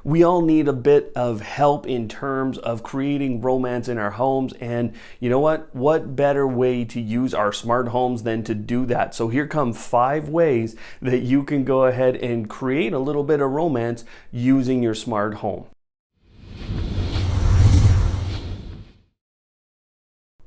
We all need a bit of help in terms of creating romance in our homes, and you know what better way to use our smart homes than to do that? So here come 5 ways that you can go ahead and create a little bit of romance using your smart home.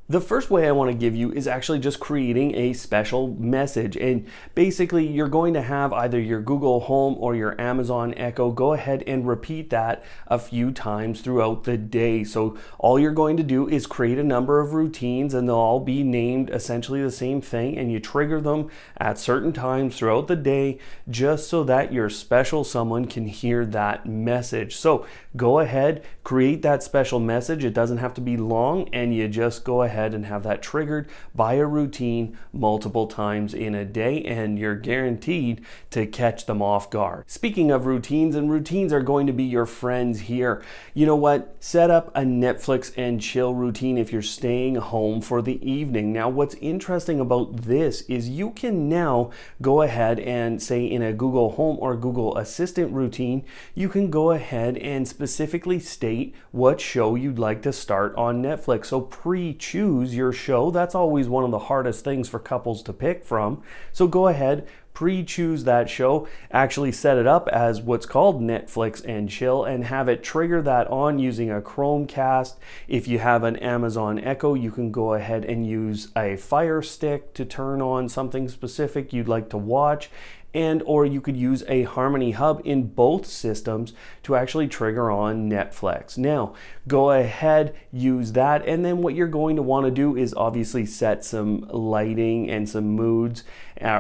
The first way I want to give you is actually just creating a special message. And basically, you're going to have either your Google Home or your Amazon Echo go ahead and repeat that a few times throughout the day. So all you're going to do is create a number of routines, and they'll all be named essentially the same thing, and you trigger them at certain times throughout the day just so that your special someone can hear that message. So go ahead, create that special message. It doesn't have to be long, and you just go ahead and have that triggered by a routine multiple times in a day, and you're guaranteed to catch them off guard. Speaking of routines, and routines are going to be your friends here. You know what? Set up a Netflix and chill routine if you're staying home for the evening. Now, what's interesting about this is you can now go ahead and say in a Google Home or Google Assistant routine, you can go ahead and specifically state what show you'd like to start on Netflix. So pre-choose your show. That's always one of the hardest things for couples to pick from. So go ahead, pre-choose that show, actually set it up as what's called Netflix and chill, and have it trigger that on using a Chromecast. If you have an Amazon Echo, you can go ahead and use a Fire Stick to turn on something specific you'd like to watch, and or you could use a Harmony Hub in both systems to actually trigger on Netflix. Now, go ahead, use that, and then what you're going to want to do is obviously set some lighting and some moods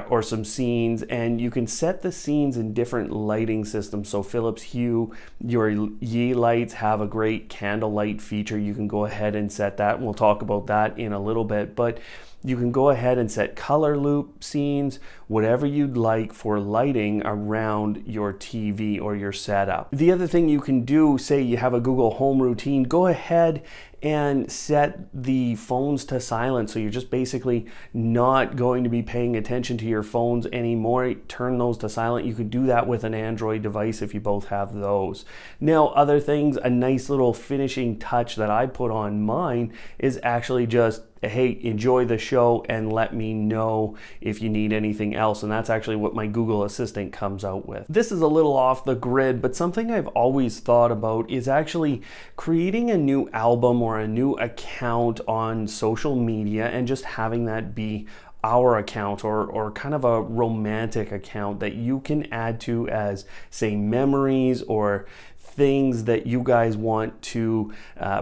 or some scenes, and you can set the scenes in different lighting systems. So Philips Hue, your Yee lights have a great candlelight feature. You can go ahead and set that, and we'll talk about that in a little bit, but you can go ahead and set color loop scenes, whatever you'd like for lighting around your TV or your setup. The other thing you can do, say you have a Google Home routine, go ahead and set the phones to silent. So you're just basically not going to be paying attention to your phones anymore. Turn those to silent. You could do that with an Android device if you both have those. Now, other things, a nice little finishing touch that I put on mine is actually just, hey, enjoy the show and let me know if you need anything else. And that's actually what my Google Assistant comes out with. This is a little off the grid, but something I've always thought about is actually creating a new album or a new account on social media and just having that be our account or kind of a romantic account that you can add to as, say, memories or things that you guys want to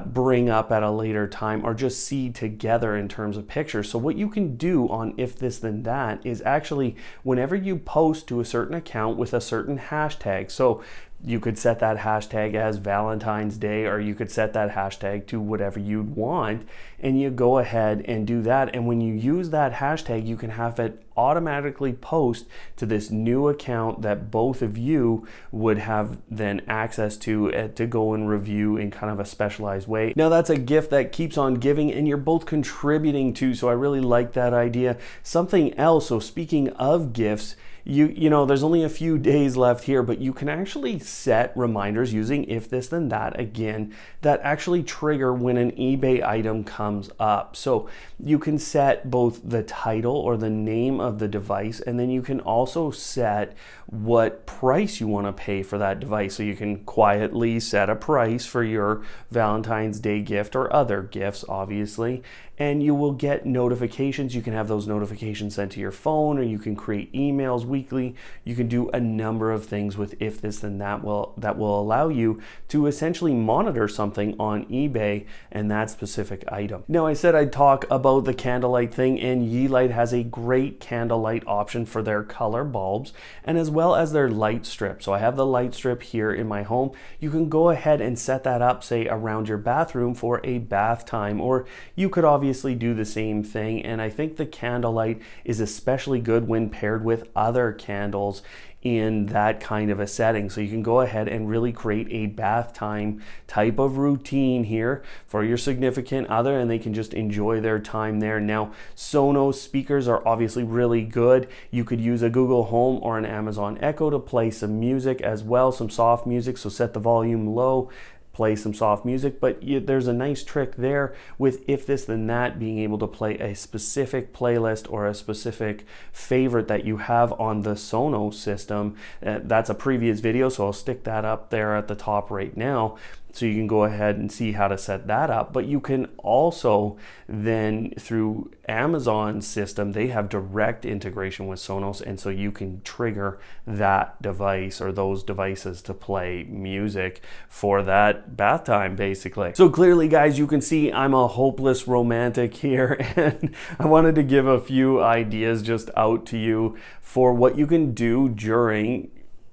bring up at a later time or just see together in terms of pictures. So what you can do on If This Then That is actually whenever you post to a certain account with a certain hashtag, so you could set that hashtag as Valentine's Day, or you could set that hashtag to whatever you'd want, and you go ahead and do that. And when you use that hashtag, you can have it automatically post to this new account that both of you would have then access to go and review in kind of a specialized way. Now, that's a gift that keeps on giving, and you're both contributing to, so I really like that idea. Something else, so speaking of gifts, you know, there's only a few days left here, but you can actually set reminders using If This Then That again that actually trigger when an eBay item comes up. So you can set both the title or the name of the device, and then you can also set what price you want to pay for that device. So you can quietly set a price for your Valentine's Day gift or other gifts, obviously, and you will get notifications. You can have those notifications sent to your phone, or you can create emails weekly. You can do a number of things with If This Then That will allow you to essentially monitor something on eBay and that specific item. Now, I said I'd talk about the candlelight thing, and Yeelight has a great candlelight option for their color bulbs and as well as their light strip. So I have the light strip here in my home. You can go ahead and set that up, say, around your bathroom for a bath time, or you could obviously do the same thing. And I think the candlelight is especially good when paired with other candles in that kind of a setting. So you can go ahead and really create a bath time type of routine here for your significant other, and they can just enjoy their time there. Now, Sonos speakers are obviously really good. You could use a Google Home or an Amazon Echo to play some music as well, some soft music. So set the volume low, play some soft music, but there's a nice trick there with If This Then That, being able to play a specific playlist or a specific favorite that you have on the Sonos system. That's a previous video, so I'll stick that up there at the top right now, so you can go ahead and see how to set that up. But you can also then, through Amazon's system, they have direct integration with Sonos, and so you can trigger that device or those devices to play music for that bath time, basically. So clearly, guys, you can see I'm a hopeless romantic here, and I wanted to give a few ideas just out to you for what you can do during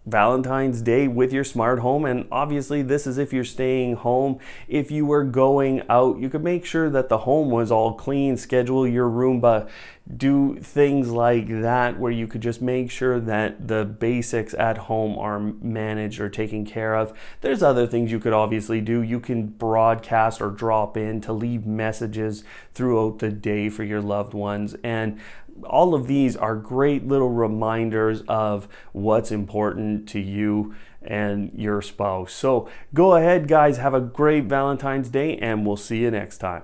Valentine's Day with your smart home. And obviously this is if you're staying home. If you were going out, you could make sure that the home was all clean, schedule your Roomba, do things like that, where you could just make sure that the basics at home are managed or taken care of. There's other things you could obviously do. You can broadcast or drop in to leave messages throughout the day for your loved ones, and all of these are great little reminders of what's important to you and your spouse. So go ahead, guys, have a great Valentine's Day, and we'll see you next time.